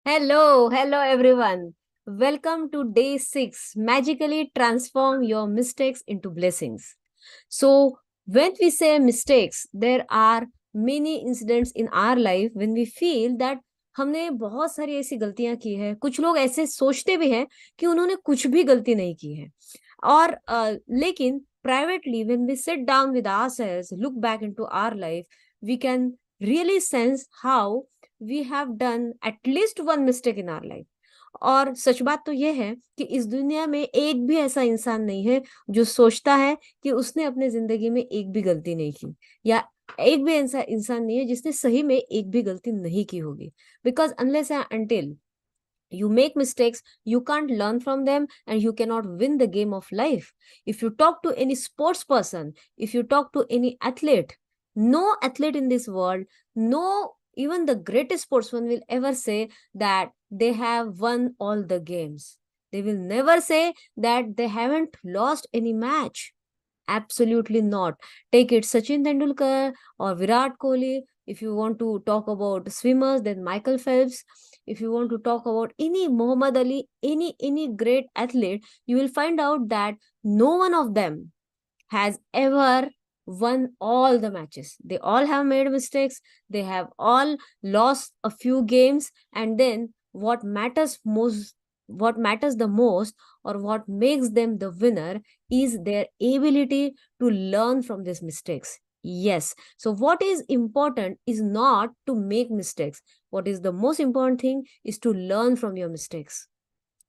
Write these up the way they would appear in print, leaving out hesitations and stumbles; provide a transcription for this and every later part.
Hello everyone. Welcome to day 6. Magically transform your mistakes into blessings. So, when we say mistakes, there are many incidents in our life when we feel that हमने बहुत सारी ऐसी गलतियां की है. कुछ लोग ऐसे सोचते भी हैं कि उन्होंने कुछ भी गलती नहीं की है. और लेकिन privately when we sit down with ourselves, look back into our life, we can really sense how we have done at least one mistake in our life. और सच बात तो ये है कि इस दुनिया में एक भी ऐसा इंसान नहीं है जो सोचता है कि उसने अपने जिंदगी में एक भी गलती नहीं की, या एक भी ऐसा इंसान नहीं है जिसने सही में एक भी गलती नहीं की होगी. Because unless and until you make mistakes, you can't learn from them, and you cannot win the game of life. If you talk to any sports person, if you talk to any athlete, no athlete in this world, no, even the greatest sportsman will ever say that they have won all the games. They will never say that they haven't lost any match. Absolutely not. Take it Sachin Tendulkar or Virat Kohli. If you want to talk about swimmers, then Michael Phelps. If you want to talk about any Muhammad Ali, any great athlete, you will find out that no one of them has ever won all the matches. They all have made mistakes. They have all lost a few games. And then what matters the most, or what makes them the winner, is their ability to learn from these mistakes. Yes. So what is important is not to make mistakes. What is the most important thing is to learn from your mistakes.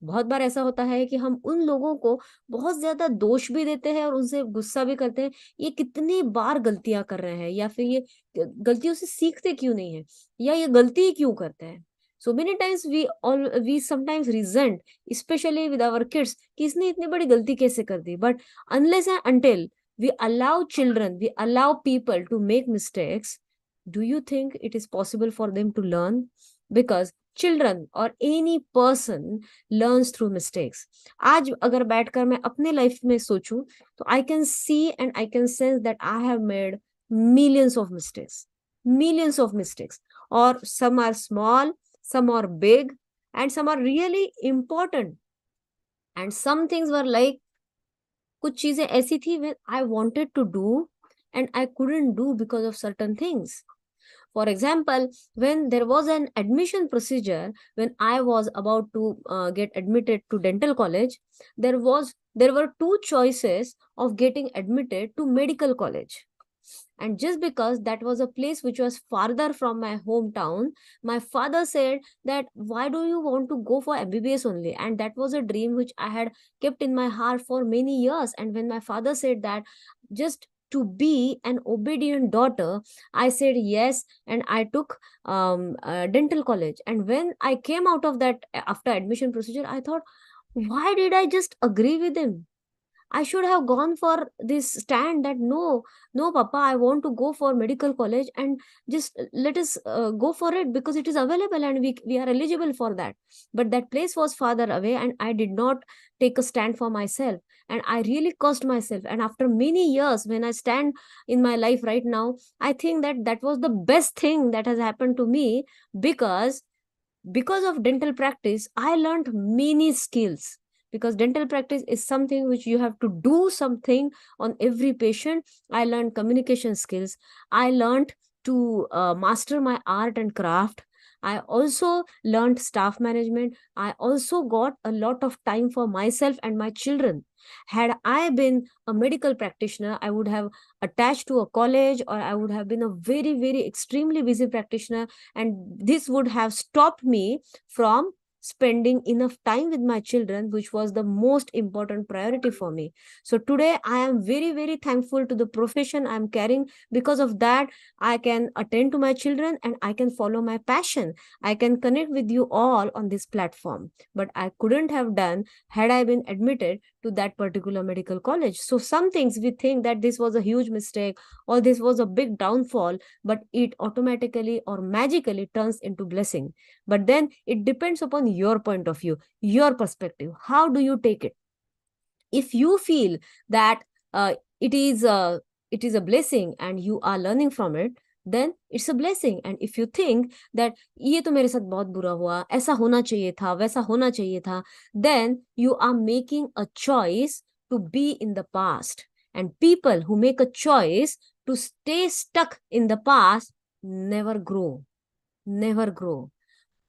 बहुत बार ऐसा होता है कि हम उन लोगों को बहुत ज्यादा दोष भी देते हैं और उनसे गुस्सा भी करते हैं. ये कितनी बार गलतियां कर रहे हैं, या फिर ये गलतियों से सीखते क्यों नहीं है, या ये गलती ही क्यों करते हैं. So many times we sometimes resent, specially with our kids, कि इसने इतनी बड़ी गलती कैसे कर दी. But unless and until we allow children, we allow people to make mistakes, do you think it is possible for them to learn? Because children or any person learns through mistakes. आज अगर बैठकर मैं अपने life में सोचूं, तो I can see and I can sense that I have made millions of mistakes, or some are small, some are big, and some are really important. And some things were like, कुछ चीजें ऐसी थी when I wanted to do and I couldn't do because of certain things. For example, when there was an admission procedure, when I was about to get admitted to dental college, there were two choices of getting admitted to medical college. And just because that was a place which was farther from my hometown, my father said that why do you want to go for MBBS only? And that was a dream which I had kept in my heart for many years. And when my father said that, just to be an obedient daughter, I said yes, and I took dental college. And when I came out of that after admission procedure, I thought, why did I just agree with him? I should have gone for this stand that no, Papa, I want to go for medical college, and just let us go for it because it is available and we are eligible for that. But that place was farther away, and I did not take a stand for myself. And I really cursed myself. And after many years, when I stand in my life right now, I think that that was the best thing that has happened to me, because of dental practice I learned many skills. Because dental practice is something which you have to do something on every patient. I learned communication skills. I learned to master my art and craft. I also learned staff management. I also got a lot of time for myself and my children. Had I been a medical practitioner, I would have attached to a college, or I would have been a very, very extremely busy practitioner, and this would have stopped me from spending enough time with my children, which was the most important priority for me. So today I am very, very thankful to the profession I am carrying. Because of that, I can attend to my children and I can follow my passion. I can connect with you all on this platform, but I couldn't have done had I been admitted to that particular medical college. So some things we think that this was a huge mistake or this was a big downfall, but it automatically or magically turns into blessing. But then it depends upon your point of view, your perspective. How do you take it? If you feel that uh, it is a blessing and you are learning from it, then it's a blessing. And if you think that ये तो मेरे साथ बहुत बुरा हुआ, ऐसा होना चाहिए था, वैसा होना चाहिए था, then you are making a choice to be in the past. And people who make a choice to stay stuck in the past never grow, never grow.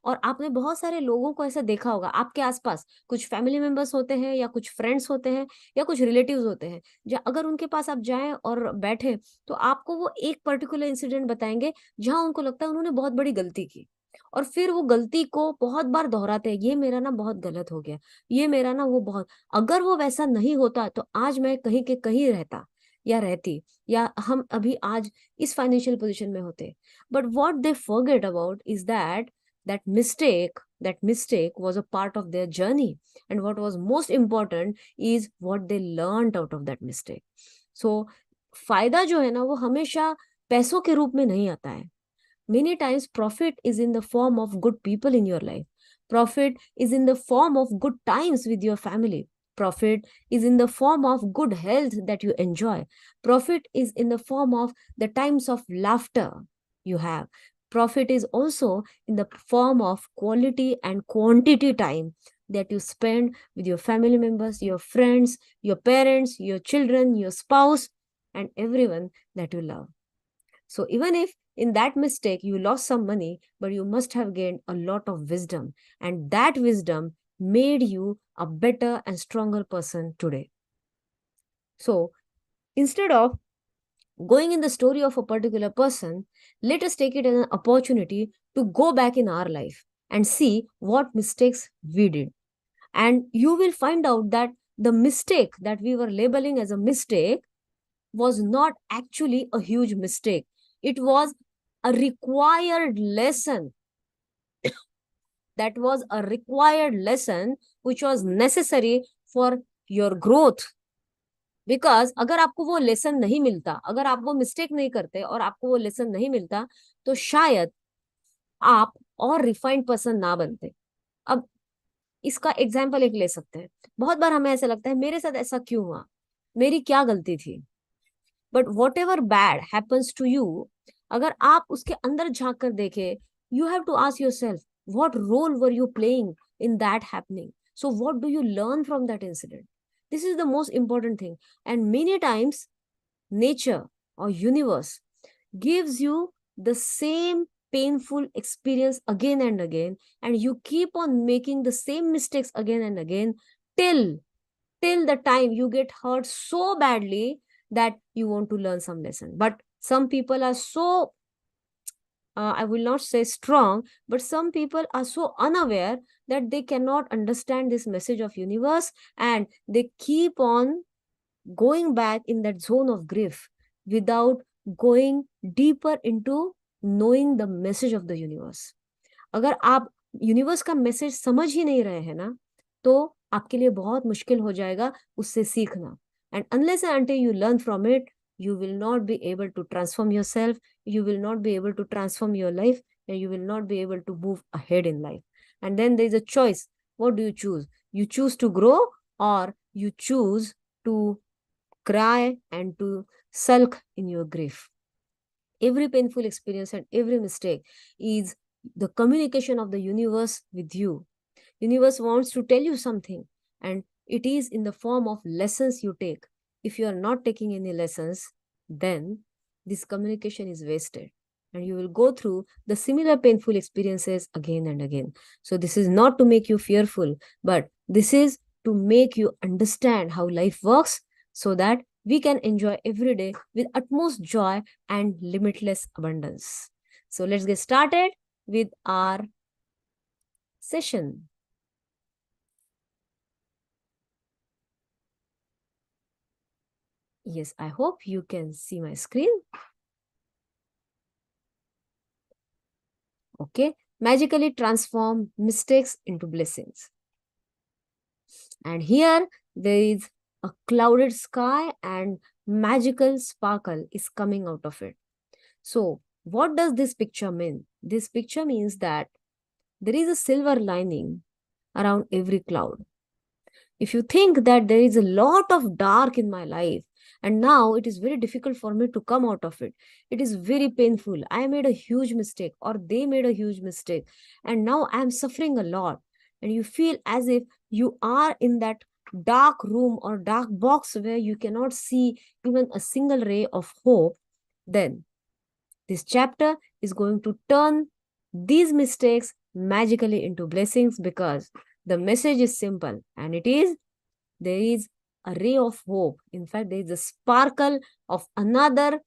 और आपने बहुत सारे लोगों को ऐसा देखा होगा आपके आसपास, कुछ फैमिली मेंबर्स होते हैं या कुछ फ्रेंड्स होते हैं या कुछ रिलेटिव्स होते हैं, अगर उनके पास आप जाएं और बैठे तो आपको वो एक पर्टिकुलर इंसिडेंट बताएंगे जहां उनको लगता है उन्होंने बहुत बड़ी गलती की, और फिर वो गलती को बहुत बार दोहराते हैं, ये मेरा ना बहुत गलत हो गया, ये मेरा ना वो बहुत, अगर वो वैसा नहीं होता तो आज मैं कहीं के कहीं रहता या रहती, या हम अभी आज इस फाइनेंशियल पोजिशन में होते. But what they forget about is that that mistake was a part of their journey, and what was most important is what they learned out of that mistake. So फायदा जो है ना वो हमेशा पैसों के रूप में नहीं आता है. Many times profit is in the form of good people in your life. Profit is in the form of good times with your family. Profit is in the form of good health that you enjoy. Profit is in the form of the times of laughter you have. Profit is also in the form of quality and quantity time that you spend with your family members, your friends, your parents, your children, your spouse, and everyone that you love. So even if in that mistake you lost some money, but you must have gained a lot of wisdom, and that wisdom made you a better and stronger person today. So instead of going in the story of a particular person, let us take it as an opportunity to go back in our life and see what mistakes we did. And you will find out that the mistake that we were labeling as a mistake was not actually a huge mistake. It was a required lesson. That was a required lesson which was necessary for your growth. Because अगर आपको वो lesson नहीं मिलता, अगर आप वो mistake नहीं करते और आपको वो लेसन नहीं मिलता, तो शायद आप और रिफाइंड पर्सन ना बनते. अब इसका एग्जाम्पल एक ले सकते हैं. बहुत बार हमें ऐसा लगता है मेरे साथ ऐसा क्यों हुआ, मेरी क्या गलती थी. But whatever bad happens to you, अगर आप उसके अंदर झांक कर देखे, you have to ask yourself what role were you playing in that happening. So what do you learn from that incident? This is the most important thing. And many times nature or universe gives you the same painful experience again and again, and you keep on making the same mistakes again and again till the time you get hurt so badly that you want to learn some lesson. But some people are so I will not say strong, but some people are so unaware that they cannot understand this message of universe, and they keep on going back in that zone of grief without going deeper into knowing the message of the universe. अगर आप universe का message समझ ही नहीं रहे हैं ना, तो आपके लिए बहुत मुश्किल हो जाएगा उससे सीखना. And unless and until you learn from it, you will not be able to transform yourself, you will not be able to transform your life, and you will not be able to move ahead in life. And then there is a choice. What do you choose? You choose to grow, or you choose to cry and to sulk in your grief. Every painful experience and every mistake is the communication of the universe with you. Universe wants to tell you something, and it is in the form of lessons you take. If you are not taking any lessons, then this communication is wasted, and you will go through the similar painful experiences again and again. So this is not to make you fearful, but this is to make you understand how life works, so that we can enjoy every day with utmost joy and limitless abundance. So let's get started with our session. Yes, I hope you can see my screen. Okay, magically transform mistakes into blessings. And here there is a clouded sky and magical sparkle is coming out of it. So what does this picture mean? This picture means that there is a silver lining around every cloud. If you think that there is a lot of dark in my life and now it is very difficult for me to come out of it. It is very painful. I made a huge mistake, or they made a huge mistake, and now I am suffering a lot. And you feel as if you are in that dark room or dark box where you cannot see even a single ray of hope. Then this chapter is going to turn these mistakes magically into blessings, because the message is simple, and it is, there is a ray of hope. In fact, there is a sparkle of another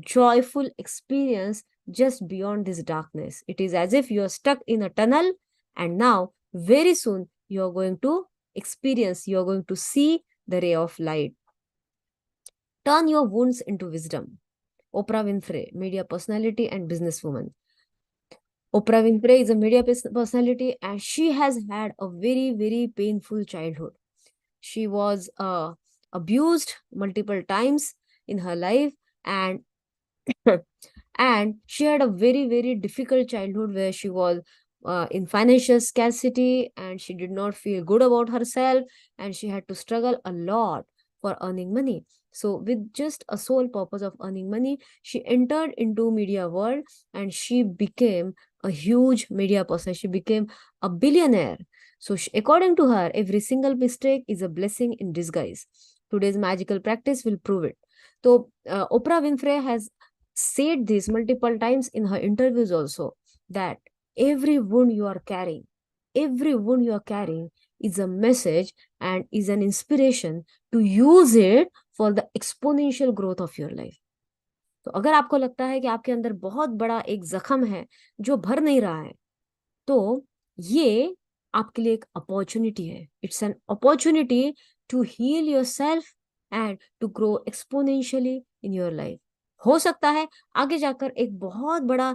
joyful experience just beyond this darkness. It is as if you are stuck in a tunnel, and now very soon you are going to experience, you are going to see the ray of light. Turn your wounds into wisdom. Oprah Winfrey, media personality and businesswoman. Oprah Winfrey is a media personality, and she has had a very, very painful childhood. She was abused multiple times in her life, and and she had a very, very difficult childhood where she was in financial scarcity, and she did not feel good about herself, and she had to struggle a lot for earning money. So with just a sole purpose of earning money, she entered into media world, and she became a huge media person. She became a billionaire. So according to her, every single mistake is a blessing in disguise. Today's magical practice will prove it. So Oprah Winfrey has said this multiple times in her interviews also, that every wound you are carrying, every wound you are carrying is a message and is an inspiration to use it for the exponential growth of your life. तो अगर आपको लगता है कि आपके अंदर बहुत बड़ा एक जख्म है जो भर नहीं रहा है, तो ये आपके लिए एक अपॉर्चुनिटी है. It's an opportunity to heal yourself and to grow exponentially in your life. हो सकता है आगे जाकर एक बहुत बड़ा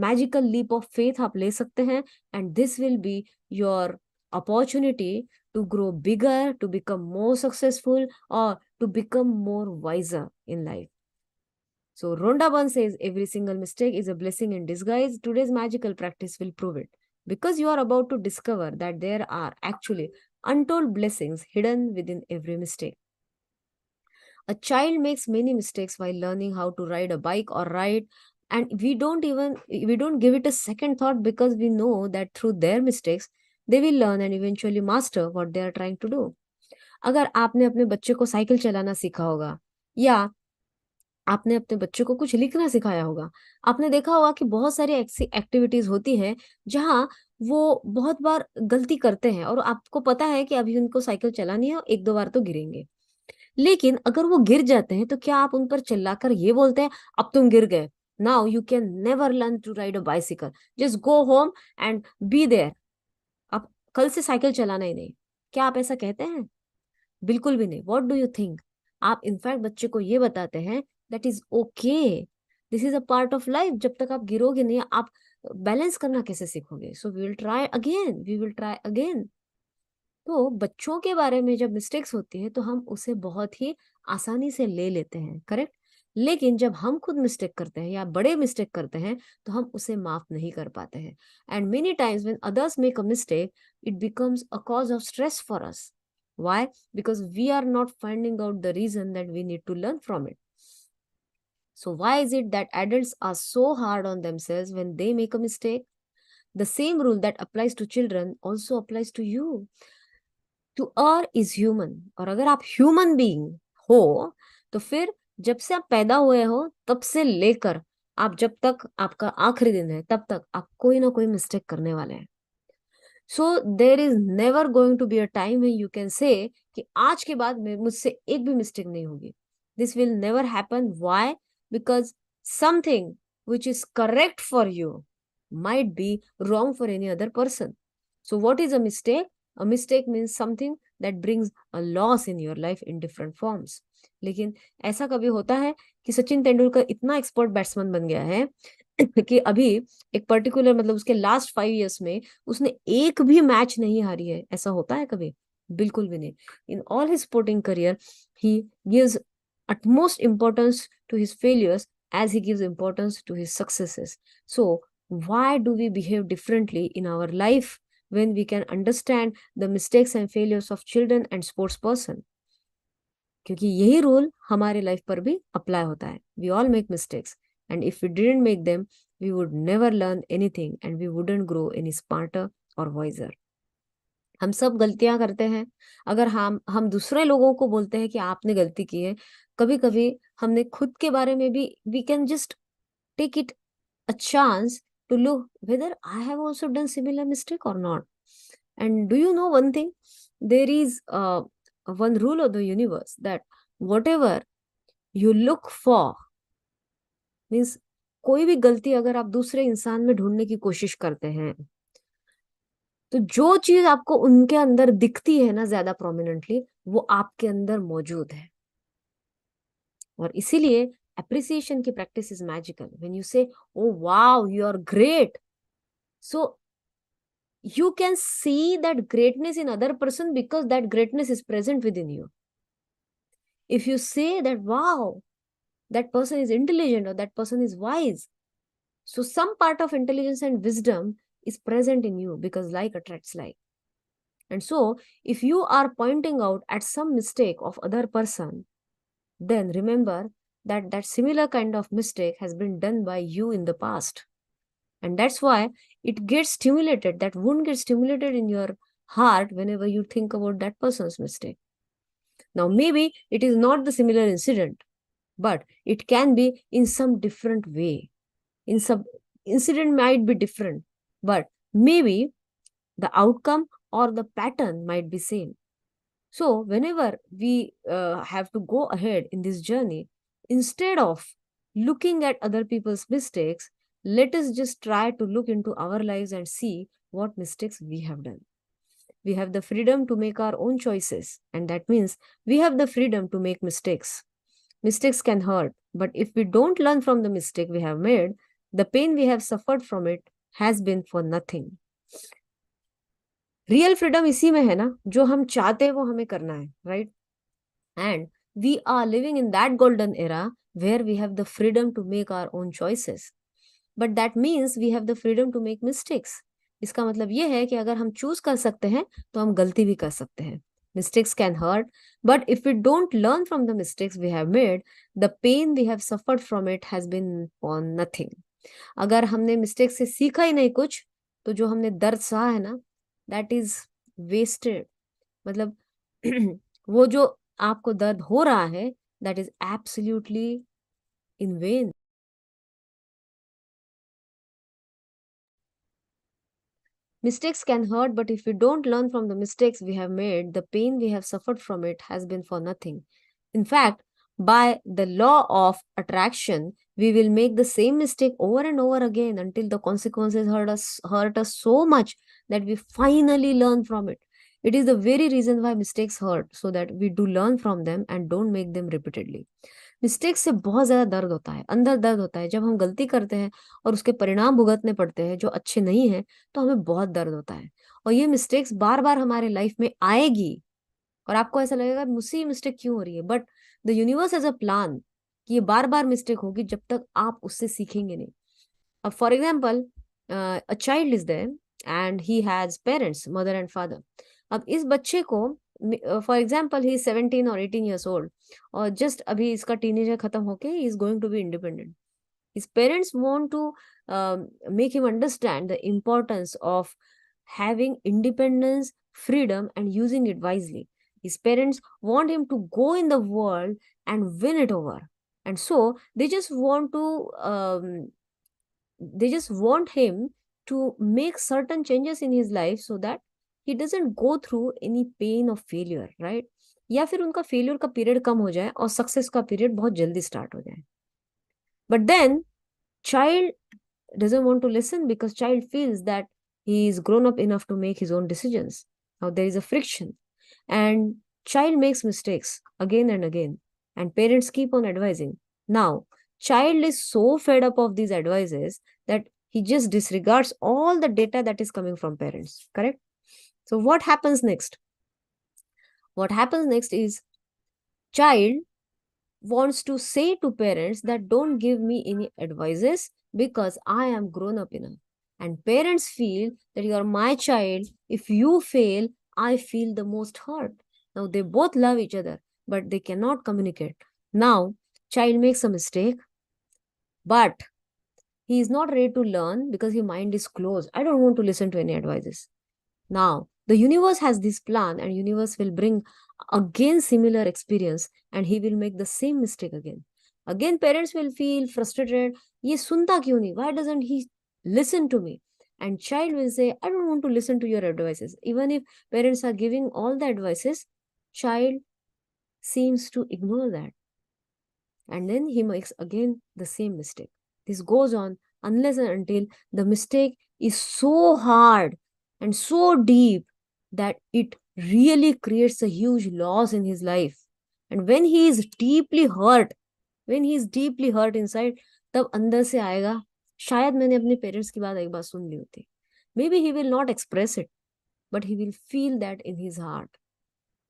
मैजिकल लीप ऑफ फेथ आप ले सकते हैं, and this will be your opportunity to grow bigger, to become more successful, और to become more wiser in life. So Rhonda Byrne says every single mistake is a blessing in disguise. Today's magical practice will prove it, because you are about to discover that there are actually untold blessings hidden within every mistake. A child makes many mistakes while learning how to ride a bike or ride, and we don't give it a second thought, because we know that through their mistakes they will learn and eventually master what they are trying to do. अगर आपने अपने बच्चे को cycle चलाना सिखा होगा, या आपने अपने बच्चे को कुछ लिखना सिखाया होगा, आपने देखा होगा कि बहुत सारी ऐसी एक्टिविटीज होती हैं जहां वो बहुत बार गलती करते हैं, और आपको पता है कि अभी उनको साइकिल चलानी है, एक दो बार तो गिरेंगे. लेकिन अगर वो गिर जाते हैं, तो क्या आप उन पर चिल्लाकर ये बोलते हैं, अब तुम गिर गए, now you can never learn to ride a bicycle, just go home and be there, अब कल से साइकिल चलाना ही नहीं? क्या आप ऐसा कहते हैं? बिल्कुल भी नहीं. What do you think? आप इनफैक्ट बच्चे को ये बताते हैं that is okay, this is a part of life. जब तक आप गिरोगे नहीं, आप बैलेंस करना कैसे सीखोगे? So we will try again, we will try again. तो बच्चों के बारे में जब मिस्टेक्स होती है, तो हम उसे बहुत ही आसानी से ले लेते हैं, करेक्ट. लेकिन जब हम खुद मिस्टेक करते हैं या बड़े मिस्टेक करते हैं, तो हम उसे माफ नहीं कर पाते हैं. And many times when others make a mistake, it becomes a cause of stress for us. Why? Because we are not finding out the reason that we need to learn from it. So why is it that adults are so hard on themselves when they make a mistake? The same rule that applies to children also applies to you. To err is human. और अगर आप human being हो, तो फिर जब से आप पैदा हुए हो तब से लेकर आप जब तक आपका आखिरी दिन है, तब तक आप कोई ना कोई मिस्टेक करने वाले हैं. So there is never going to be a time when you can say कि आज के बाद में मुझसे एक भी मिस्टेक नहीं होगी. This will never happen. Why? Because something which is correct for you might be wrong for any other person. So what is a mistake? A mistake means something that brings a loss in your life in different forms. लेकिन ऐसा कभी होता है कि सचिन तेंदुलकर इतना expert batsman बन गया है कि अभी एक पर्टिकुलर, मतलब उसके लास्ट 5 years में उसने एक भी मैच नहीं हारी है? ऐसा होता है कभी? बिल्कुल भी नहीं. In all his sporting career he gives utmost importance to his failures as he gives importance to his successes. So why do we behave differently in our life when we can understand the mistakes and failures of children and sports person? क्योंकि यही rule हमारे life पर भी apply होता है. We all make mistakes and if we didn't make them we would never learn anything and we wouldn't grow any smarter और wiser. हम सब गलतियां करते हैं. अगर हम दूसरे लोगों को बोलते हैं कि आपने गलती की है, कभी कभी हमने खुद के बारे में भी we can just take it a chance to look whether I have also done similar mistake or not. And do you know one thing? There is one rule of the universe that whatever you look for means कोई भी गलती अगर आप दूसरे इंसान में ढूंढने की कोशिश करते हैं तो जो चीज आपको उनके अंदर दिखती है ना ज्यादा प्रोमिनेंटली वो आपके अंदर मौजूद है. और इसीलिए appreciation की practice is magical. When you say, oh wow, you are great, so you can see that greatness in other person because that greatness is present within you. If you say that, wow, that person is intelligent or that person is wise, so some part of intelligence and wisdom is present in you because like attracts like. And so if you are pointing out at some mistake of other person, then remember that that similar kind of mistake has been done by you in the past. And that's why it gets stimulated, that wound gets stimulated in your heart whenever you think about that person's mistake. Now, maybe it is not the similar incident, but it can be in some different way. In some incident might be different, but maybe the outcome or the pattern might be same. So whenever we have to go ahead in this journey, instead of looking at other people's mistakes, let us just try to look into our lives and see what mistakes we have done. We have the freedom to make our own choices, and that means we have the freedom to make mistakes. Mistakes can hurt, but if we don't learn from the mistake we have made, the pain we have suffered from it has been for nothing. Real freedom इसी में है ना, जो हम चाहते हैं वो हमें करना है, right? And we are living in that golden era where we have the freedom to make our own choices, but that means we have the freedom to make mistakes. इसका मतलब ये है कि अगर हम चूज कर सकते हैं तो हम गलती भी कर सकते हैं. Mistakes can hurt, but if we don't learn from the mistakes we have made, the pain we have suffered from it has been for nothing. अगर हमने मिस्टेक से सीखा ही नहीं कुछ, तो जो हमने दर्द सहा है ना, दैट इज वेस्टेड. मतलब वो जो आपको दर्द हो रहा है, that is absolutely in when. Mistakes can hurt, but if we don't learn from the mistakes we have made, the pain we have suffered from it has been for nothing. In fact, by the law of attraction, we will make the same mistake over and over again until the consequences hurt us so much that we finally learn from it. It is the very reason why mistakes hurt, so that we do learn from them and don't make them repeatedly. Mistake से बहुत ज्यादा दर्द होता है, अंदर दर्द होता है. जब हम गलती करते हैं और उसके परिणाम भुगतने पड़ते हैं जो अच्छे नहीं है, तो हमें बहुत दर्द होता है. और ये मिस्टेक्स बार बार हमारे लाइफ में आएगी और आपको ऐसा लगेगा मुझसे ये मिस्टेक क्यों हो रही है, but the universe has a plan कि ये बार बार मिस्टेक होगी जब तक आप उससे सीखेंगे नहीं. अब for example, a child is there and he has parents, mother and father. अब इस बच्चे को, फॉर एग्जाम्पल, ही 17 और 18 ईयर्स ओल्ड, और जस्ट अभी इसका टीनेजर खत्म होके he is going to be independent. His parents want to make him understand the importance of having independence, freedom, and using it wisely. His parents want him to go in the world and win it over. And so they just want him to make certain changes in his life so that he doesn't go through any pain of failure, right? या फिर उनका failure का period कम हो जाए और success का period बहुत जल्दी स्टार्ट हो जाए. But then child doesn't want to listen because child feels that he is grown up enough to make his own decisions. Now there is a friction and child makes mistakes again and again, and parents keep on advising. Now child is so fed up of these advices that he just disregards all the data that is coming from parents, correct? So what happens next? What happens next is child wants to say to parents that don't give me any advices because I am grown up enough. And parents feel that you are my child. If you fail, I feel the most hurt. Now they both love each other. but they cannot communicate. Now, child makes a mistake, but he is not ready to learn because his mind is closed. I don't want to listen to any advices. Now, the universe has this plan, and universe will bring again similar experience, and he will make the same mistake again. Again, parents will feel frustrated. Ye sunta kyun nahi? Why doesn't he listen to me? And child will say, I don't want to listen to your advices. Even if parents are giving all the advices, child seems to ignore that. And then he makes again the same mistake. This goes on unless and until the mistake is so hard and so deep that it really creates a huge loss in his life. And when he is deeply hurt, inside, तब अंदर से आएगा, शायद मैंने अपने parents की बात एक बार सुन ली होती. Maybe he will not express it, but he will feel that in his heart.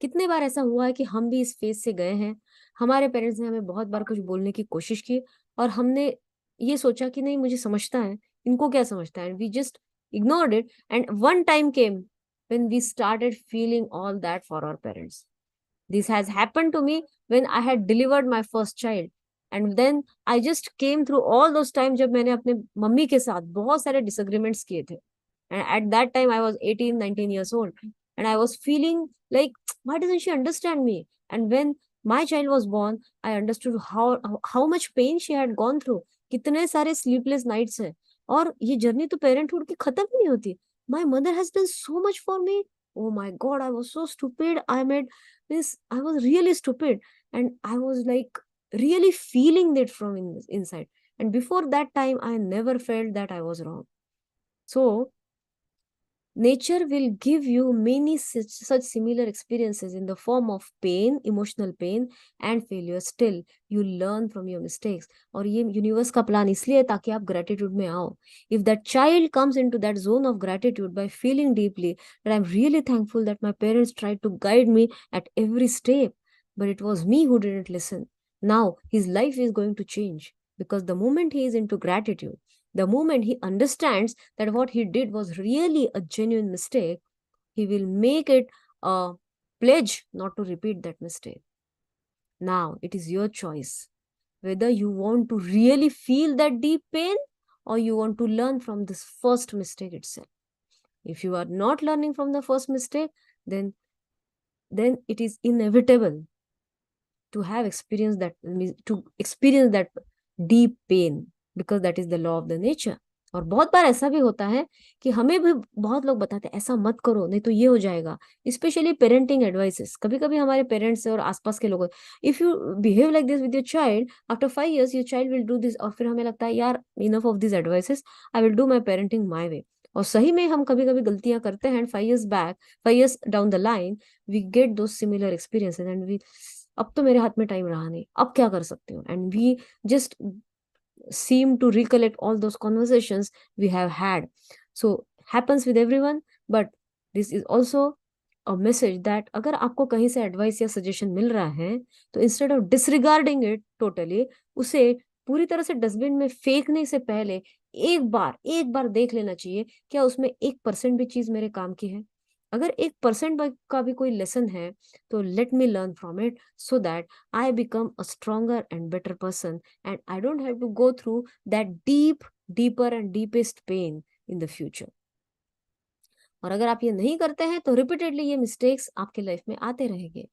कितने बार ऐसा हुआ है कि हम भी इस फेज से गए हैं, हमारे पेरेंट्स ने हमें बहुत बार कुछ बोलने की कोशिश की और हमने ये सोचा कि नहीं मुझे समझता है, इनको क्या समझता है, we just ignored it, and one time came when we started feeling all that for our parents. This has happened to me when I had delivered my first child, and then I just came through all those times जब मैंने अपने mummy के साथ बहुत सारे disagreements किए थे. And at that time I was 18, 19 years old, and I was feeling like, why doesn't she understand me? And when my child was born, I understood how much pain she had gone through. कितने सारे sleepless nights हैं, और ये journey तो parenthood की खत्म ही नहीं होती. My mother has done so much for me. Oh my God, I was so stupid. I was really stupid, and I was like really feeling that from inside. And before that time, I never felt that I was wrong. So nature will give you many such similar experiences in the form of pain, emotional pain and failure. Still, you learn from your mistakes. और ये universe का plan इसलिए है ताकि आप gratitude में आओ. If that child comes into that zone of gratitude by feeling deeply that I'm really thankful that my parents tried to guide me at every step, but it was me who didn't listen. Now his life is going to change, because the moment he is into gratitude, the moment he understands that what he did was really a genuine mistake, he will make it a pledge not to repeat that mistake. Now, it is your choice whether you want to really feel that deep pain or you want to learn from this first mistake itself. If you are not learning from the first mistake, then it is inevitable to experience that deep pain, because that is the law of the nature. और बहुत बार ऐसा भी होता है कि हमें भी बहुत लोग बताते हैं ऐसा मत करो नहीं तो ये हो जाएगा, स्पेशली पेरेंटिंग एडवाइसेस. कभी कभी हमारे पेरेंट्स और आसपास के लोग, if you behave like this with your child after 5 years your child will do this, और फिर हमें लगता है यार enough of this advices, I will do my parenting my way. और सही में हम कभी कभी गलतियां करते हैं, 5 years down the line we get दो सिमिलर एक्सपीरियंसेस एंड वी, अब तो मेरे हाथ में टाइम रहा नहीं, अब क्या कर सकते हो, and we just seem to recollect all those conversations we have had. So happens with everyone, but this is also a message that अगर आपको कहीं से एडवाइस या सजेशन मिल रहा है तो instead of disregarding it totally, उसे पूरी तरह से डस्टबिन में फेंकने से पहले एक बार देख लेना चाहिए क्या उसमें 1% भी चीज मेरे काम की है. अगर 1% का भी कोई लेसन है तो let me learn from it so that I become a stronger and better person and I don't have to go through that deeper and deepest pain in the future. और अगर आप ये नहीं करते हैं तो रिपीटेडली ये मिस्टेक्स आपके लाइफ में आते रहेंगे.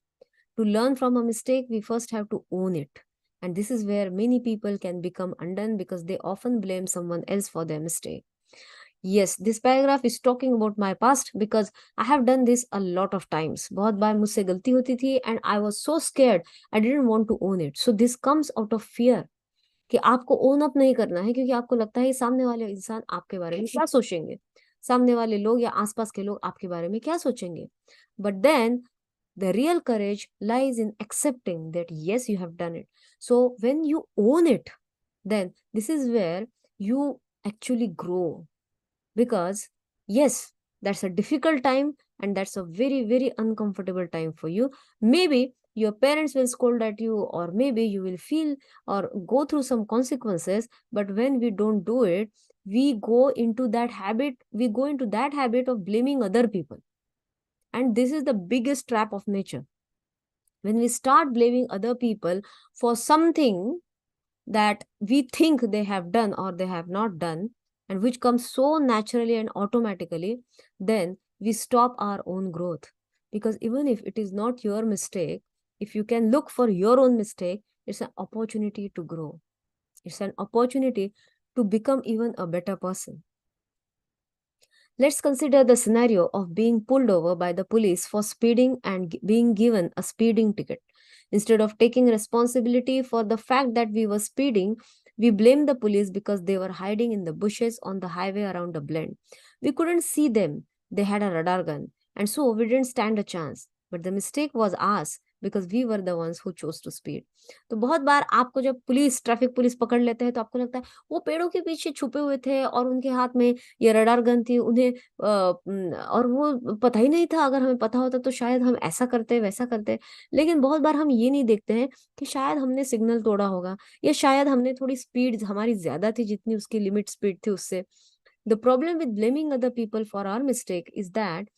To learn from a mistake we first have to own it, and this is where many people can become undone because they often blame someone else for their mistake. Yes, this paragraph is talking about my past because I have done this a lot of times. बहुत बार मुझसे गलती होती थी and I was so scared, I didn't want to own it. So this comes out of fear कि आपको own up नहीं करना है क्योंकि आपको लगता है सामने वाले इंसान आपके बारे में क्या सोचेंगे, सामने वाले लोग या आसपास के लोग आपके बारे में क्या सोचेंगे. But then the real courage lies in accepting that yes, you have done it. So when you own it, then this is where you actually grow. Because yes, that's a difficult time and that's a very, very uncomfortable time for you. Maybe your parents will scold at you, or maybe you will feel or go through some consequences. But when we don't do it, we go into that habit of blaming other people. And this is the biggest trap of nature. When we start blaming other people for something that we think they have done or they have not done, and which comes so naturally and automatically, then we stop our own growth. Because even if it is not your mistake, if you can look for your own mistake, it's an opportunity to grow. It's an opportunity to become even a better person. Let's consider the scenario of being pulled over by the police for speeding and being given a speeding ticket. Instead of taking responsibility for the fact that we were speeding, we blamed the police because they were hiding in the bushes on the highway around a bend. We couldn't see them, they had a radar gun, and so we didn't stand a chance. But the mistake was ours because we were the ones who chose to speed. तो बहुत बार आपको जब police traffic police पकड़ लेते हैं तो आपको लगता है वो पेड़ों के पीछे छुपे हुए थे और उनके हाथ में ये रडार गन थी, उन्हें और वो पता ही नहीं था, अगर हमें पता होता तो शायद हम ऐसा करते, वैसा करते। लेकिन बहुत बार हम ये नहीं देखते हैं कि शायद हमने सिग्नल तोड़ा होगा या शायद हमने थोड़ी स्पीड हमारी ज़्यादा थी जितनी उसकी लिमिट स्पीड थी उससे। The problem with blaming other people for our mistake is that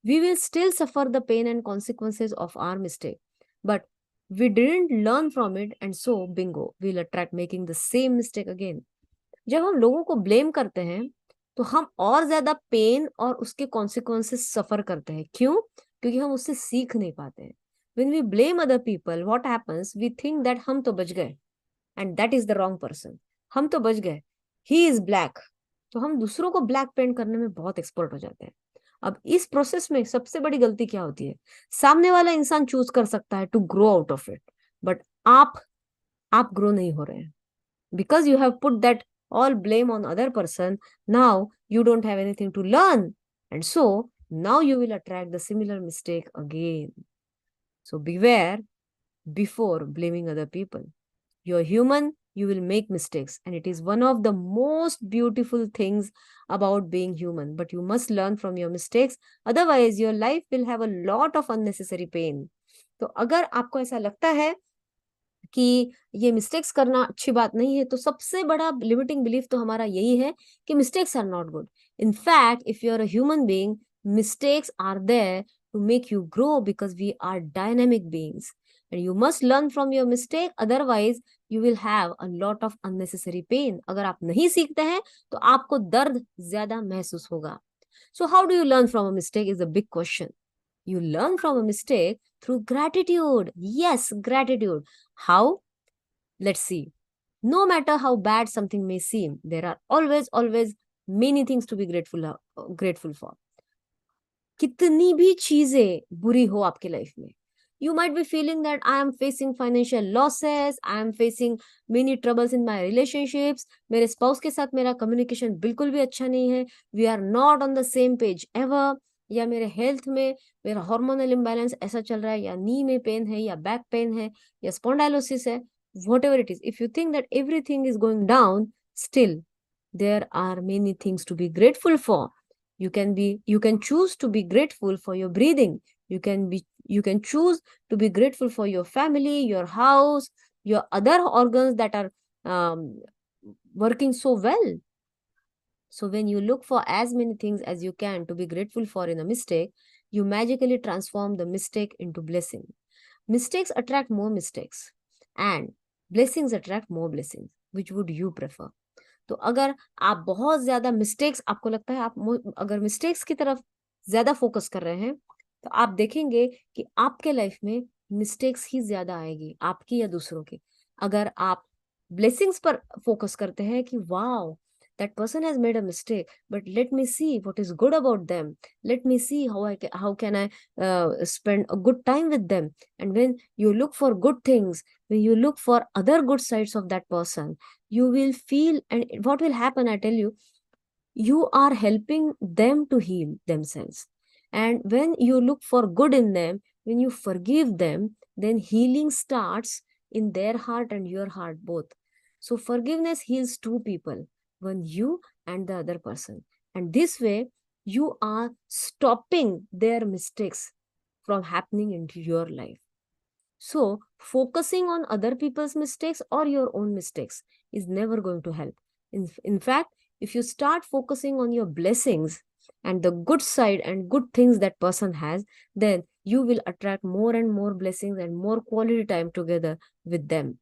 we will still suffer the pain and consequences of our mistake, but we didn't learn from it, and so bingo, we'll attract making the same mistake again. जब हम लोगों को blame करते हैं तो हम और ज्यादा पेन और उसके कॉन्सिक्वेंसेस सफर करते हैं। क्यों? क्योंकि हम उससे सीख नहीं पाते हैं। When we blame other people, what happens? We think that हम तो बच गए, and that is the wrong person. हम तो बच गए, he is black. तो हम दूसरों को ब्लैक पेंट करने में बहुत एक्सपर्ट हो जाते हैं। अब इस प्रोसेस में सबसे बड़ी गलती क्या होती है? सामने वाला इंसान चूज कर सकता है to grow out of it, but आप ग्रो नहीं हो रहे हैं because you have put that all blame on other person. Now you don't have anything to learn, and so now you will attract the similar mistake again. So beware before blaming other people. You're human, you will make mistakes, and it is one of the most beautiful things about being human, but you must learn from your mistakes, otherwise your life will have a lot of unnecessary pain. तो अगर आपको ऐसा लगता है कि ये mistakes करना अच्छी बात नहीं है, तो सबसे बड़ा लिमिटिंग बिलीफ तो हमारा यही है कि mistakes are not good. In fact, if you are a human being, mistakes are there to make you grow because we are dynamic beings and you must learn from your mistake, otherwise you will have a lot of unnecessary pain. अगर आप नहीं सीखते हैं तो आपको दर्द ज्यादा महसूस होगा। So how do you learn from a mistake is a big question. You learn from a mistake through gratitude. Yes, gratitude. How? Let's see. No matter how bad something may seem, there are always many things to be grateful for. कितनी भी चीजें बुरी हो आपके life में, you might be feeling that I am facing financial losses, I am facing many troubles in my relationships, मेरे spouse के साथ मेरा communication बिल्कुल भी अच्छा नहीं है, we are not on the same page ever, या मेरे हेल्थ में मेरा हार्मोनल इम्बैलेंस ऐसा चल रहा है, या नी में पेन है, या बैक पेन है, या स्पॉन्डाइलोसिस है, whatever it is. If you think that everything is going down, still there are many things to be grateful for. You can choose to be grateful for your breathing. You can choose to be grateful for your family, your house, your other organs that are um, working so well. So when you look for as many things as you can to be grateful for in a mistake, you magically transform the mistake into blessing. Mistakes attract more mistakes and blessings attract more blessings. Which would you prefer? तो अगर आप बहुत ज्यादा mistakes, आपको लगता है आप अगर मिस्टेक्स की तरफ ज्यादा फोकस कर रहे हैं, तो आप देखेंगे कि आपके लाइफ में मिस्टेक्स ही ज्यादा आएगी, आपकी या दूसरों की। अगर आप ब्लेसिंग्स पर फोकस करते हैं कि wow, that person has made a mistake, but let me see what is good about them, let me see how can I spend a good time with them. And when you look for good things, when you look for other good sides of that person, you will feel, and what will happen, I tell you, you are helping them to heal themselves. And when you look for good in them, when you forgive them, then healing starts in their heart and your heart both. So forgiveness heals two people, one you and the other person, and this way you are stopping their mistakes from happening into your life. So focusing on other people's mistakes or your own mistakes is never going to help. In fact, if you start focusing on your blessings and the good side and good things that person has, then you will attract more and more blessings and more quality time together with them.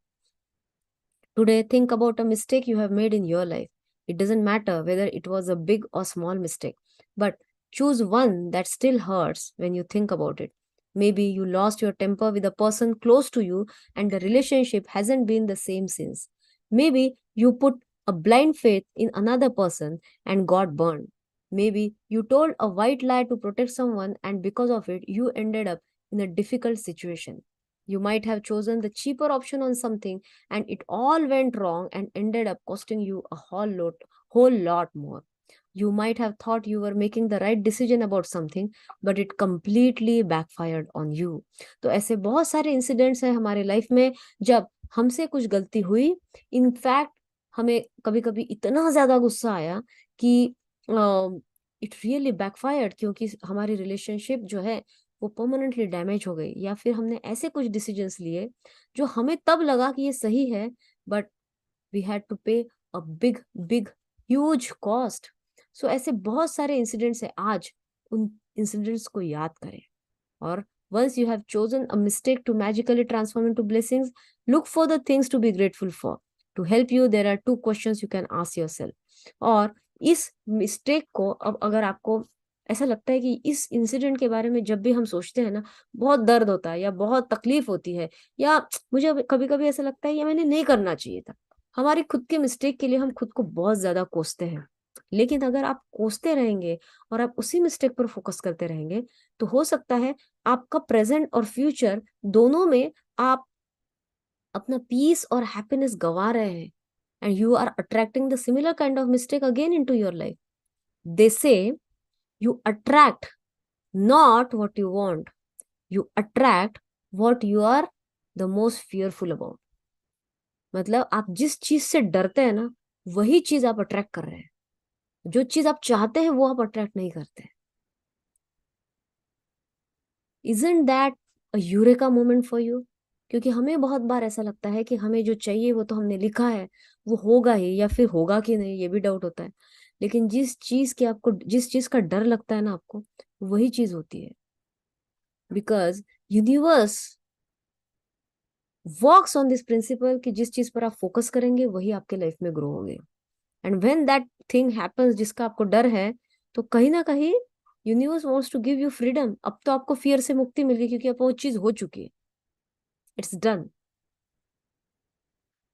Today, think about a mistake you have made in your life. It doesn't matter whether it was a big or small mistake, but choose one that still hurts when you think about it. Maybe you lost your temper with a person close to you and the relationship hasn't been the same since. Maybe you put a blind faith in another person and got burned. Maybe you told a white lie to protect someone and because of it, you ended up in a difficult situation. You might have chosen the cheaper option on something and it all went wrong and ended up costing you a whole lot more. You might have thought you were making the right decision about something, but it completely backfired on you. तो ऐसे बहुत सारे incidents हैं हमारे life में जब हमसे कुछ गलती हुई. इनफैक्ट हमें कभी कभी इतना ज्यादा गुस्सा आया कि इट रियली बैकफायर्ड, क्योंकि हमारी रिलेशनशिप जो है वो परमानेंटली डैमेज हो गई, या फिर हमने ऐसे कुछ डिसीजंस लिए जो हमें तब लगा कि ये सही है, but we had to pay a big big huge cost. So ऐसे बहुत सारे इंसिडेंट्स हैं. आज उन इंसिडेंट्स को याद करें. और once you have chosen a mistake to magically transform into blessings, look for the things to be grateful for. To help you, there are two questions you can ask yourself. और इस mistake को, अब अगर आपको ऐसा लगता है कि इस इंसिडेंट के बारे में जब भी हम सोचते हैं ना, बहुत दर्द होता है या बहुत तकलीफ होती है, या मुझे कभी कभी ऐसा लगता है ये मैंने नहीं करना चाहिए था, हमारी खुद के मिस्टेक के लिए हम खुद को बहुत ज्यादा कोसते हैं. लेकिन अगर आप कोसते रहेंगे और आप उसी मिस्टेक पर फोकस करते रहेंगे, तो हो सकता है आपका प्रेजेंट और फ्यूचर दोनों में आप अपना पीस और हैप्पीनेस गवा रहे हैं. And you are attracting the similar kind of mistake again into your life. They say you attract not what you want, you attract what you are the most fearful about. मतलब आप जिस चीज से डरते हैं ना, वही चीज आप अट्रैक्ट कर रहे हैं. जो चीज आप चाहते हैं वो आप अट्रैक्ट नहीं करते. Isn't that a eureka moment for you? क्योंकि हमें बहुत बार ऐसा लगता है कि हमें जो चाहिए वो तो हमने लिखा है, वो होगा ही, या फिर होगा कि नहीं ये भी डाउट होता है. लेकिन जिस चीज का डर लगता है ना आपको, वही चीज होती है. Because universe works on this principle कि जिस चीज पर आप फोकस करेंगे वही आपके लाइफ में ग्रो होंगे. And when that thing happens जिसका आपको डर है, तो कहीं ना कहीं universe wants to give you freedom. अब तो आपको फियर से मुक्ति मिल गई क्योंकि अब वो चीज हो चुकी है. It's done.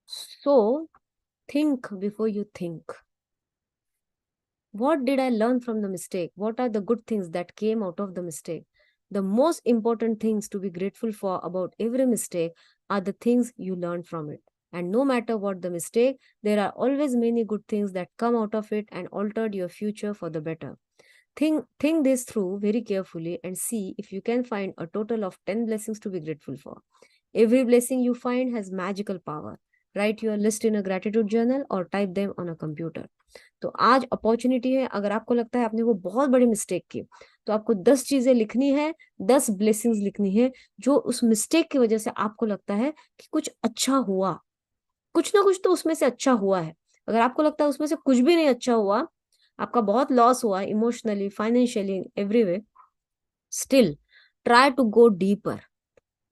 So think before you think. What did I learn from the mistake? What are the good things that came out of the mistake? The most important things to be grateful for about every mistake are the things you learn from it. And no matter what the mistake, there are always many good things that come out of it and altered your future for the better. Think this through very carefully and see if you can find a total of 10 blessings to be grateful for. Every blessing you find has magical power. Write your list in a gratitude journal or type them on a computer. तो आज opportunity है. अगर आपको लगता है आपने वो बहुत बड़ी मिस्टेक की, तो आपको 10 चीजें लिखनी है, 10 ब्लेसिंग्स लिखनी है जो उस मिस्टेक की वजह से आपको लगता है कि कुछ अच्छा हुआ. कुछ ना कुछ तो उसमें से अच्छा हुआ है. अगर आपको लगता है उसमें से कुछ भी नहीं अच्छा हुआ, आपका बहुत लॉस हुआ emotionally, financially, every way, still try to go deeper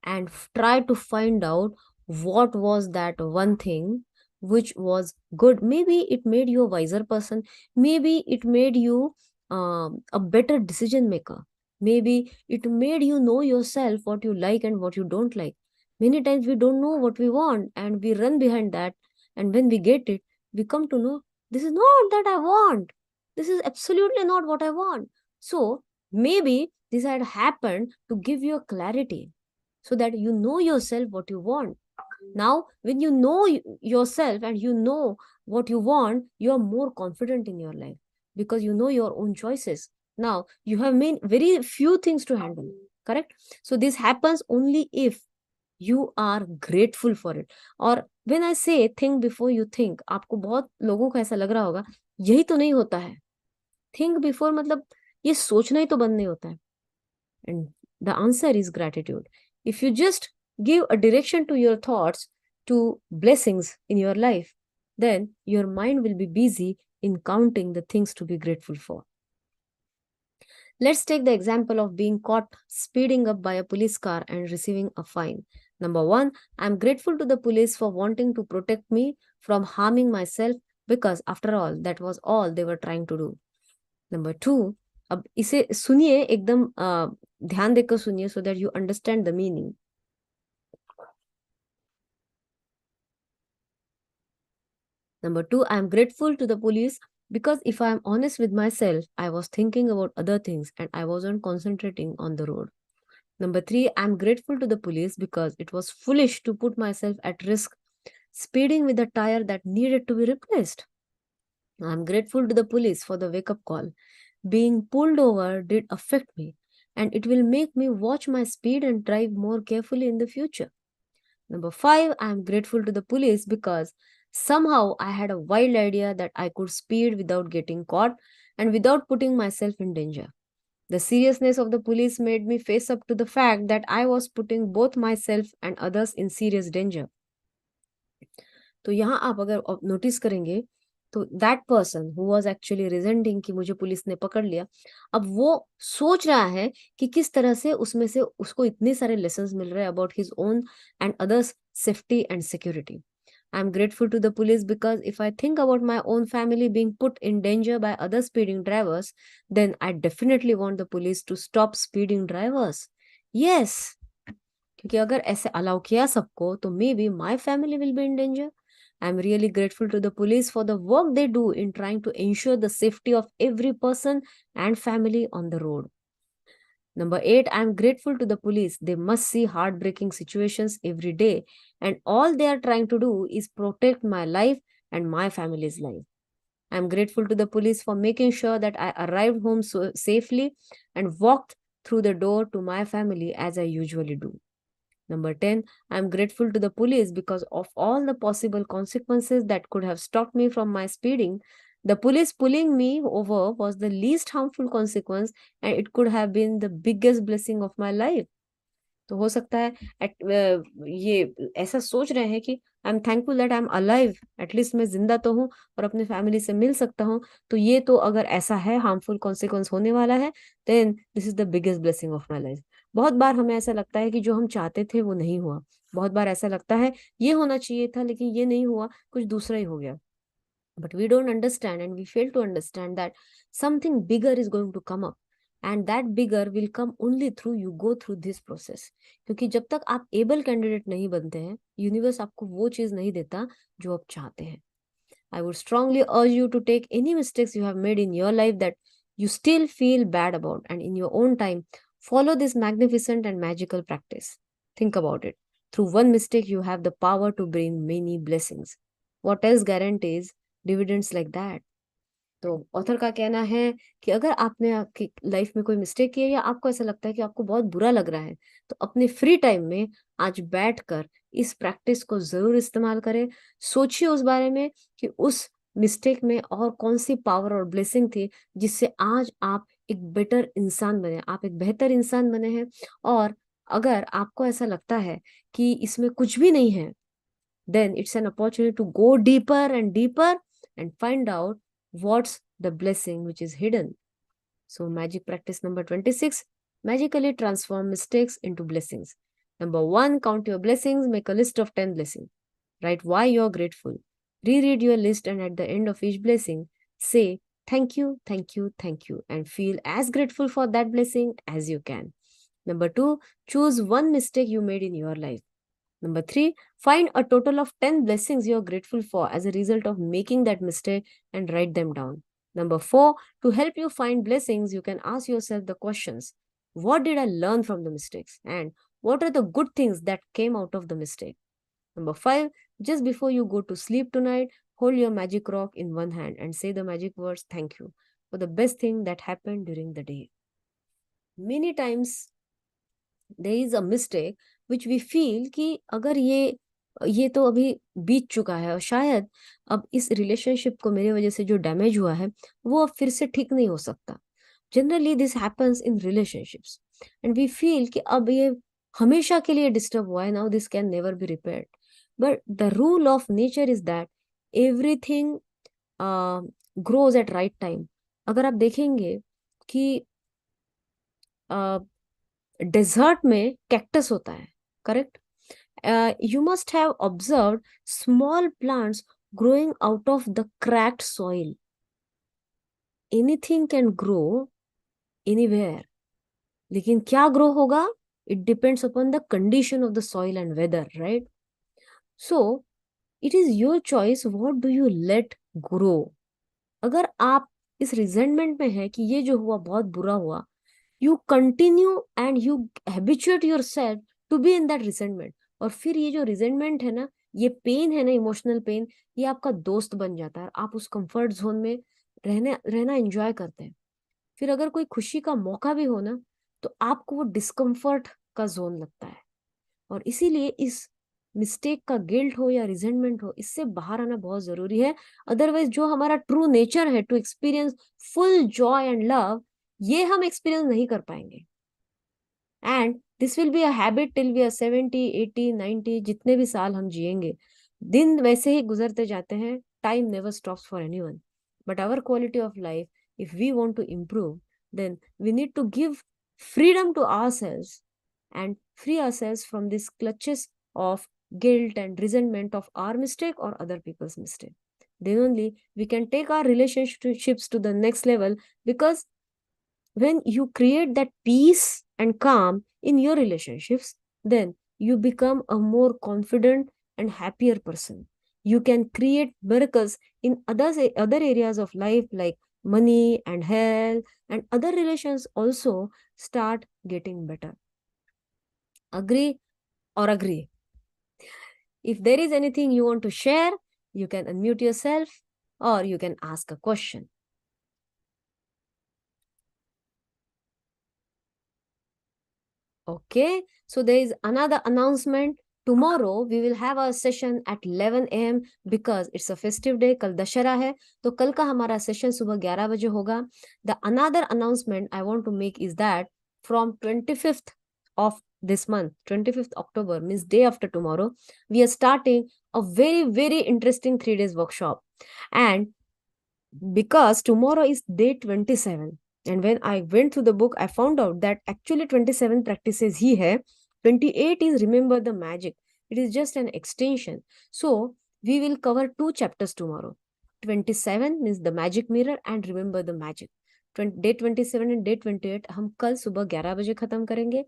and try to find out what was that one thing which was good. Maybe it made you a wiser person. Maybe it made you a better decision maker. Maybe it made you know yourself, what you like and what you don't like. Many times we don't know what we want and we run behind that, and when we get it, we come to know this is not that I want. This is absolutely not what I want. So maybe this had happened to give you a clarity, so that you know yourself what you want. Now, when you know yourself and you know what you want, you are more confident in your life because you know your own choices. Now, you have made very few things to handle, correct? So, this happens only if you are grateful for it. और when I say think before you think, आपको बहुत लोगों को ऐसा लग रहा होगा यही तो नहीं होता है. Think before मतलब ये सोचना ही तो बंद नहीं होता है. And the answer is gratitude. If you just give a direction to your thoughts to blessings in your life, then your mind will be busy in counting the things to be grateful for. Let's take the example of being caught speeding up by a police car and receiving a fine. Number one, I'm grateful to the police for wanting to protect me from harming myself because, after all, that was all they were trying to do. Number two, अब इसे सुनिए एकदम ध्यान देकर सुनिए so that you understand the meaning. Number two, I am grateful to the police because if I am honest with myself, I was thinking about other things and I wasn't concentrating on the road. Number three, I am grateful to the police because it was foolish to put myself at risk speeding with a tire that needed to be replaced. I am grateful to the police for the wake up call. Being pulled over did affect me, and it will make me watch my speed and drive more carefully in the future. Number five, I am grateful to the police because somehow I had a wild idea that I could speed without getting caught and without putting myself in danger. The seriousness of the police made me face up to the fact that I was putting both myself and others in serious danger. तो यहाँ आप अगर notice करेंगे तो that person who was actually resenting कि मुझे police ने पकड़ लिया, अब वो सोच रहा है कि किस तरह से उसमें से उसको इतने सारे लेसन्स मिल रहे हैं about his own and others safety and security. I am grateful to the police because if I think about my own family being put in danger by other speeding drivers, then I definitely want the police to stop speeding drivers. Yes, क्योंकि अगर ऐसे allow किया सबको तो may be my family will be in danger. I am really grateful to the police for the work they do in trying to ensure the safety of every person and family on the road. Number 8, I am grateful to the police. They must see heartbreaking situations every day, and all they are trying to do is protect my life and my family's life. I am grateful to the police for making sure that I arrived home safely and walked through the door to my family as I usually do. Number 10, I am grateful to the police because of all the possible consequences that could have stopped me from my speeding. The police pulling me over was the least harmful consequence and it could have been the biggest blessing of my life. तो हो सकता है ये ऐसा सोच रहे हैं कि I am thankful that I am alive, at least मैं जिंदा तो हूँ और अपने फैमिली से मिल सकता हूँ. तो ये तो अगर ऐसा है हार्मफुल कॉन्सिक्वेंस होने वाला है, then this is the biggest blessing of my life. बहुत बार हमें ऐसा लगता है कि जो हम चाहते थे वो नहीं हुआ. बहुत बार ऐसा लगता है ये होना चाहिए था लेकिन ये नहीं हुआ, कुछ दूसरा ही हो गया. But we don't understand and we fail to understand that something bigger is going to come up, and that bigger will come only through you go through this process. क्योंकि जब तक आप एबल कैंडिडेट नहीं बनते हैं, universe आपको वो चीज नहीं देता जो आप चाहते हैं. I would strongly urge you to take any mistakes you have made in your life that you still feel bad about, and in your own time follow this magnificent and magical practice. Think about it. Through one mistake you have the power to bring many blessings. What else guarantees dividends like that? तो author का कहना है कि अगर आपने आपकी life में कोई मिस्टेक की है या आपको ऐसा लगता है कि आपको बहुत बुरा लग रहा है, तो अपने फ्री टाइम में आज बैठकर इस प्रैक्टिस को जरूर इस्तेमाल करें. सोचिए उस बारे में कि उस मिस्टेक में और कौन सी पावर और ब्लेसिंग थी जिससे आज आप एक बेटर इंसान बने, आप एक बेहतर इंसान बने हैं. और अगर आपको ऐसा लगता है कि इसमें कुछ भी नहीं है, then it's an opportunity to go deeper and deeper and find out what's the blessing which is hidden. So magic practice number 26, magically transform mistakes into blessings. Number 1, count your blessings, make a list of 10 blessings. Write why you're grateful. Reread your list and at the end of each blessing, say thank you, thank you, thank you, and feel as grateful for that blessing as you can. Number 2, choose one mistake you made in your life. Number 3, find a total of 10 blessings you are grateful for as a result of making that mistake and write them down. Number 4, to help you find blessings, you can ask yourself the questions: what did I learn from the mistakes? And what are the good things that came out of the mistake? Number 5, just before you go to sleep tonight, hold your magic rock in one hand and say the magic words, thank you, for the best thing that happened during the day. Many times, there is a mistake which we feel कि अगर ये तो अभी बीत चुका है और शायद अब इस रिलेशनशिप को मेरे वजह से जो डैमेज हुआ है वो अब फिर से ठीक नहीं हो सकता. Generally this happens in relationships and we feel कि अब ये हमेशा के लिए डिस्टर्ब हुआ है, now this can never be repaired. But the rule of nature is that everything grows at right time. अगर आप देखेंगे कि डेजर्ट में कैक्टस होता है, correct? You must have observed small plants growing out of the cracked soil. Anything can grow anywhere. लेकिन क्या grow होगा? It depends upon the condition of the soil and weather, right? So, it is your choice what do you let grow. अगर आप इस resentment में है कि ये जो हुआ बहुत बुरा हुआ, you continue and you habituate yourself to be in that resentment. और फिर ये जो रिजेंटमेंट है ना, ये पेन है ना, इमोशनल पेन, ये आपका दोस्त बन जाता है। आप उस कंफर्ट जोन में रहना एंजॉय करते हैं। फिर अगर कोई खुशी का मौका भी हो ना, तो आपको वो डिस्कम्फर्ट का जोन लगता है। और इसीलिए इस मिस्टेक का गिल्ट हो या रिजेंटमेंट हो, इससे बाहर आना बहुत जरूरी है। अदरवाइज जो हमारा ट्रू नेचर है to experience full joy and love, ये हम एक्सपीरियंस नहीं कर पाएंगे। And this will be a habit till we are 70, 80, 90, जितने भी साल हम जिएंगे। दिन वैसे ही गुजरते जाते हैं, time never stops for anyone. But our quality of life, if we want to improve, then we need to give freedom to ourselves and free ourselves from these clutches of guilt and resentment of our mistake or other people's mistake. Then only we can take our relationships to the next level, because when you create that peace and calm in your relationships, then you become a more confident and happier person. You can create miracles in other areas of life, like money and health, and other relations also start getting better. Agree or agree? If there is anything you want to share, you can unmute yourself or you can ask a question. Okay, so there is another announcement. Tomorrow we will have our session at 11 a.m. because it's a festive day. कल दशहरा है, तो कल का हमारा session सुबह 11 बजे होगा. The another announcement I want to make is that from 25th of this month, 25th October, means day after tomorrow, we are starting a very, very interesting 3 days workshop. And because tomorrow is day 27, and when I went through the book, I found out that actually 27 practices he hai. 28 is remember the magic. It is just an extension. So we will cover 2 chapters tomorrow. 27 means the magic mirror and remember the magic. Day 27 and day 28 हम कल सुबह 11 बजे खत्म करेंगे.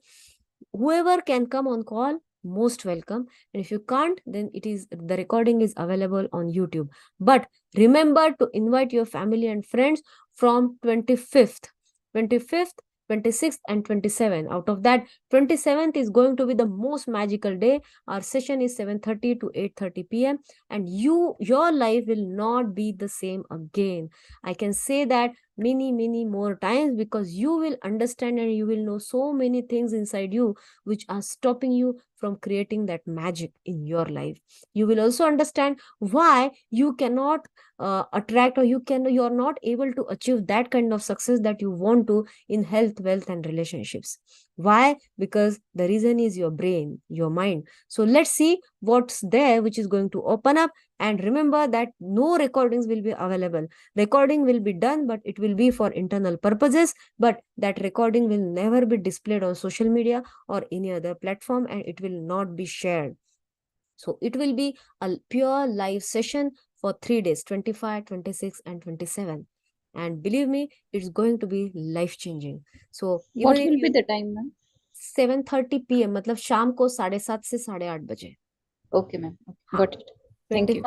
Whoever can come on call, most welcome. And if you can't, then the recording is available on YouTube. But remember to invite your family and friends from 25th, 26th and 27th. Out of that, 27th is going to be the most magical day. Our session is 7:30 to 8:30 p.m. and your life will not be the same again. I can say that many more times, because you will understand and you will know so many things inside you which are stopping you from creating that magic in your life. You will also understand why you cannot attract, or you're not able to achieve that kind of success that you want to in health, wealth and relationships. Why? Because the reason is your brain, your mind. So let's see what's there which is going to open up. And remember that no recordings will be available. Recording will be done, but it will be for internal purposes. But that recording will never be displayed on social media or any other platform, and it will not be shared. So it will be a pure live session for 3 days, 25, 26 and 27. And believe me, it's going to be life changing. So what will be the time, ma'am? 7:30 p.m. मतलब शाम को 7:30 से 8:30 बजे. Okay, ma'am. Got it. Thank you.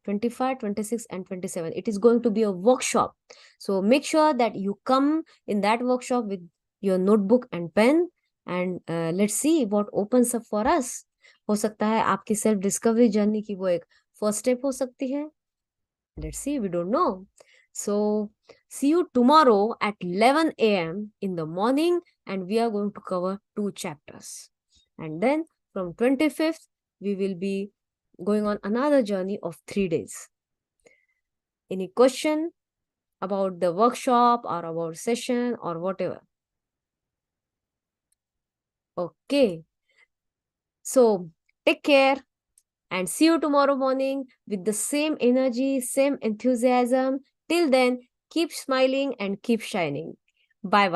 25, 26 and 27. It is going to be a workshop. So make sure that you come in that workshop with your notebook and pen, and let's see what opens up for us. हो सकता है आपकी self discovery journey की वो एक first step हो सकती है. Let's see, we don't know. So see you tomorrow at 11 a.m. in the morning, and we are going to cover 2 chapters. And then from 25th, we will be going on another journey of 3 days. Any question about the workshop or about session or whatever? Okay. So take care and see you tomorrow morning with the same energy, same enthusiasm. Till then, keep smiling and keep shining. Bye bye.